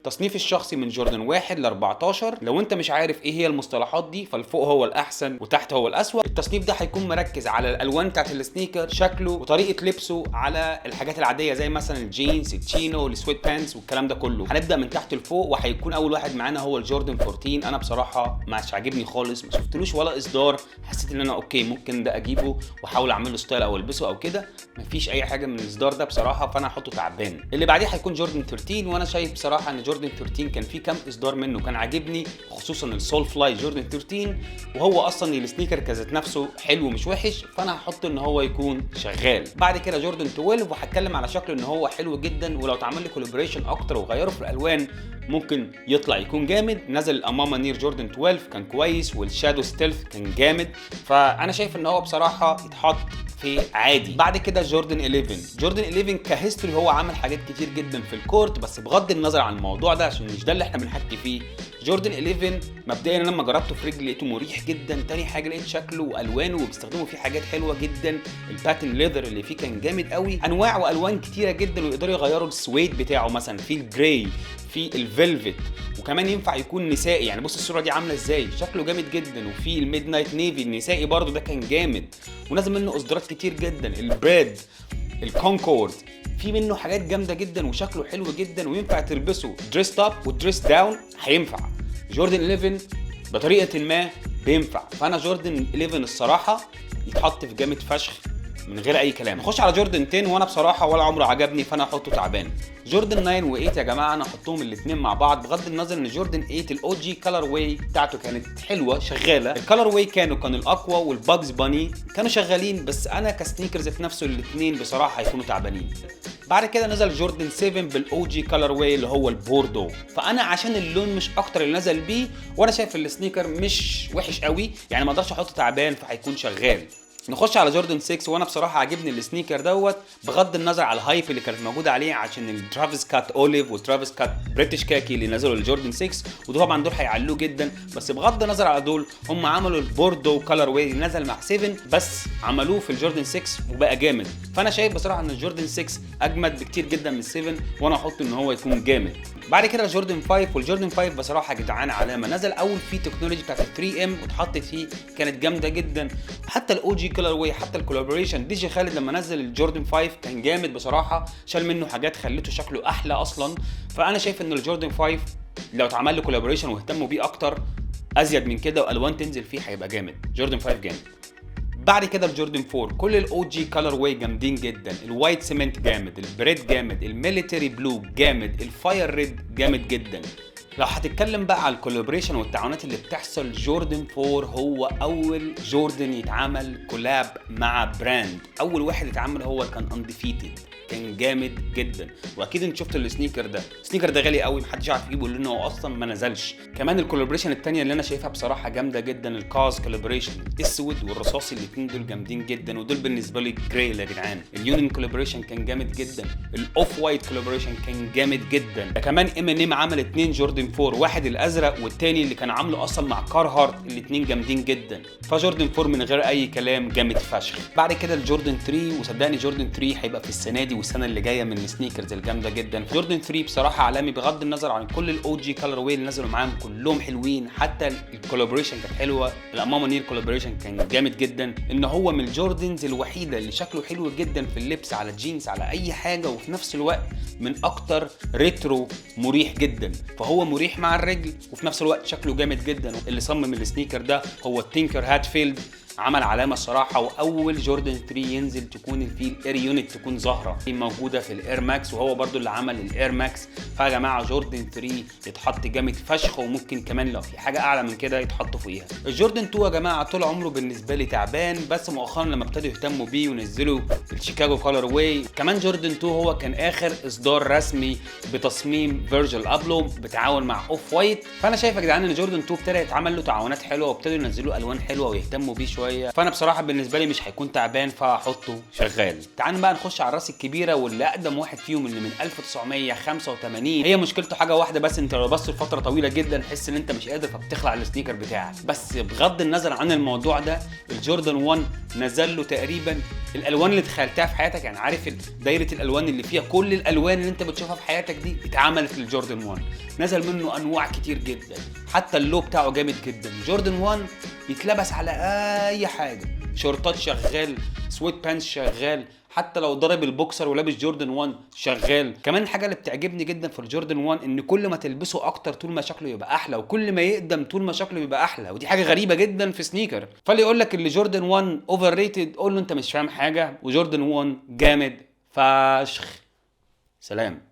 تصنيفي الشخصي من جوردن 1 ل 14. لو انت مش عارف ايه هي المصطلحات دي، فالفوق هو الاحسن وتحت هو الاسوأ. التصنيف ده هيكون مركز على الالوان بتاعت السنيكر، شكله وطريقه لبسه، على الحاجات العاديه زي مثلا الجينز، التشينو، السويت بانتس والكلام ده كله. هنبدا من تحت لفوق، وهيكون اول واحد معانا هو الجوردن 14. انا بصراحه مش عاجبني خالص، ما شفتلوش ولا اصدار حسيت ان انا اوكي ممكن ده اجيبه واحاول اعمل له ستايل او البسه او كده. مفيش اي حاجه من الاصدار ده بصراحه، فانا هحطه تعبان. اللي بعديه هيكون جوردن 13، وانا شايف بصراحه ان جوردن 13 كان في كام اصدار منه كان عاجبني، خصوصا السول فلاي جوردن 13، وهو اصلا السنيكر كذات نفسه حلو مش وحش، فانا هحط ان هو يكون شغال. بعد كده جوردن 12، وهتكلم على شكله ان هو حلو جدا، ولو اتعمل له كولابوريشن اكتر وغيره في الالوان ممكن يطلع يكون جامد. نزل الاماما نير جوردن 12 كان كويس، والشادو ستيلث كان جامد، فانا شايف ان هو بصراحه يتحط في عادي. بعد كده جوردن 11. جوردن 11 كهيستوري هو عمل حاجات كتير جدا في الكورت، بس بغض النظر عن الموضوع ده عشان مش ده اللي احنا بنحكي فيه. جوردن 11 مبدئيا انا لما جربته في رجلي لقيته مريح جدا. تاني حاجه لقيت شكله والوانه وبيستخدموا فيه حاجات حلوه جدا. الباتن ليذر اللي فيه كان جامد قوي، انواع والوان كتيره جدا، ويقدروا يغيروا السويد بتاعه، مثلا في الجراي، في الفيلفت، وكمان ينفع يكون نسائي. يعني بص الصوره دي عامله ازاي، شكله جامد جدا. وفي الميد نايت نيفي النسائي برضو ده كان جامد، ونازل منه اصدارات كتير جدا. البريد، الكونكورد، في منه حاجات جامده جدا وشكله حلو جدا، وينفع تلبسه دريس اب ودريس داون هينفع. جوردن 11 بطريقه ما بينفع، فانا جوردن 11 الصراحه يتحط في جامد فشخ من غير اي كلام. نخش على جوردن 10، وانا بصراحه ولا عمره عجبني، فانا هحطه تعبان. جوردن 9 و8 يا جماعه انا احطهم الاثنين مع بعض، بغض النظر ان جوردن 8 الاو جي كلر واي بتاعته كانت حلوه شغاله. الكلر واي كان الاقوى، والباجز باني كانوا شغالين، بس انا كسنيكرز في نفسه الاثنين بصراحه هيكونوا تعبانين. بعد كده نزل جوردن 7 بالاو جي كلر واي اللي هو البوردو، فانا عشان اللون مش اكتر اللي نزل بيه، وانا شايف السنيكر مش وحش قوي، يعني ما اقدرش احطه تعبان، فهيكون شغال. نخش على جوردن 6، وانا بصراحه عاجبني السنيكر دوت بغض النظر على الهايب اللي كانت موجوده عليه، عشان الترافيس كات اوليف والترافيس كات بريتش كاكي اللي نزلوا الجوردن 6، وطبعا دول هيعلوه جدا. بس بغض النظر على دول، هم عملوا البوردو كلر واي اللي نزل مع 7، بس عملوه في الجوردن 6 وبقى جامد. فانا شايف بصراحه ان الجوردن 6 اجمد بكتير جدا من 7، وانا احط ان هو يكون جامد. بعد كده جوردن 5، والجوردن 5 بصراحه يا جدعان علامه. نزل اول فيه تكنولوجي بتاعت 3 ام واتحطت فيه كانت جامده جدا. حتى الاو جي كلر واي، حتى الكولابوريشن دي جي خالد لما نزل الجوردن 5 كان جامد بصراحه، شال منه حاجات خلته شكله احلى اصلا. فانا شايف ان الجوردن 5 لو اتعمل له كولابوريشن واهتموا بيه اكتر ازيد من كده والوان تنزل فيه هيبقى جامد. جوردن 5 جامد. بعد كده الجوردن 4 كل الاو جي كلر واي جامدين جدا. الوايت سيمنت جامد، البريد جامد، الميليتري بلو جامد، الفاير ريد جامد جدا. لو هتتكلم بقى على الكولابوريشن والتعاونات اللي بتحصل، جوردن 4 هو اول جوردن يتعمل كولاب مع براند. اول واحد يتعمل هو كان انديفيتد، كان جامد جدا. واكيد انت شفت السنيكر ده، السنيكر ده غالي قوي محدش يعرف يجيبه لانه هو اصلا ما نزلش. كمان الكولابوريشن الثانيه اللي انا شايفها بصراحه جامده جدا، الكاز كولابوريشن الاسود والرصاصي، الاثنين دول جامدين جدا، ودول بالنسبه لي جراي يا جدعان. اليونين كولابوريشن كان جامد جدا، الاوف وايت كولابوريشن كان جامد جدا. كمان ام عمل 2 جوردن 4، واحد الازرق والتاني اللي كان عامله اصلا مع كارهارت، الاثنين جامدين جدا. فجوردن 4 من غير اي كلام جامد فشخ. بعد كده الجوردن 3، وصدقني جوردن 3 هيبقى في السنه دي والسنه اللي جايه من السنيكرز الجامده جدا. جوردن 3 بصراحه عالمي بغض النظر عن كل الاو جي كلر واي اللي نزلوا معاهم، كلهم حلوين. حتى الكولابوريشن كانت حلوه، الاماما نير كولابوريشن كان جامد جدا. ان هو من الجوردنز الوحيده اللي شكله حلو جدا في اللبس، على الجينز، على اي حاجه، وفي نفس الوقت من اكتر ريترو مريح جدا. فهو مريح مع الرجل وفي نفس الوقت شكله جامد جدا. اللي صمم السنيكر ده هو تينكر هاتفيلد، عمل علامه الصراحه. واول جوردن 3 ينزل تكون فيه الاير يونت تكون ظاهره موجوده في الاير ماكس، وهو برضو اللي عمل الاير ماكس. فيا جماعه جوردن 3 يتحط جامد فشخ، وممكن كمان لو في حاجه اعلى من كده يتحط فوقيها. الجوردن 2 يا جماعه طول عمره بالنسبه لي تعبان، بس مؤخرا لما ابتدوا يهتموا بيه ونزلوا الشيكاغو كولر واي. كمان جوردن 2 هو كان اخر اصدار رسمي بتصميم فيرجل ابلو بتعاون مع اوف وايت. فانا شايف يا جدعان ان جوردن 2 ابتدى يتعمل له تعاونات حلوه، وابتدوا ينزلوا الوان حلوه ويهتموا بيه شويه شويه، فانا بصراحه بالنسبه لي مش هيكون تعبان فهحطه شغال. تعالوا بقى نخش على الراس الكبيره واللي اقدم واحد فيهم اللي من 1985. هي مشكلته حاجه واحده بس، انت لو بص لفتره طويله جدا تحس ان انت مش قادر فبتخلع السنيكر بتاعك. بس بغض النظر عن الموضوع ده، الجوردن 1 نزل له تقريبا الالوان اللي تخيلتها في حياتك. يعني عارف دايره الالوان اللي فيها كل الالوان اللي انت بتشوفها في حياتك دي اتعملت في الجوردن 1. نزل منه انواع كتير جدا، حتى اللو بتاعه جامد جدا. جوردن 1 يتلبس على اي حاجه، شورتات شغال، سويت بانس شغال، حتى لو ضرب البوكسر ولابس جوردن 1 شغال. كمان الحاجه اللي بتعجبني جدا في الجوردن 1 ان كل ما تلبسه اكتر طول ما شكله يبقى احلى، وكل ما يقدم طول ما شكله يبقى احلى، ودي حاجه غريبه جدا في سنيكر. فاللي يقول لك اللي جوردن 1 اوفر ريتد قول له انت مش فاهم حاجه، وجوردن 1 جامد فشخ. سلام.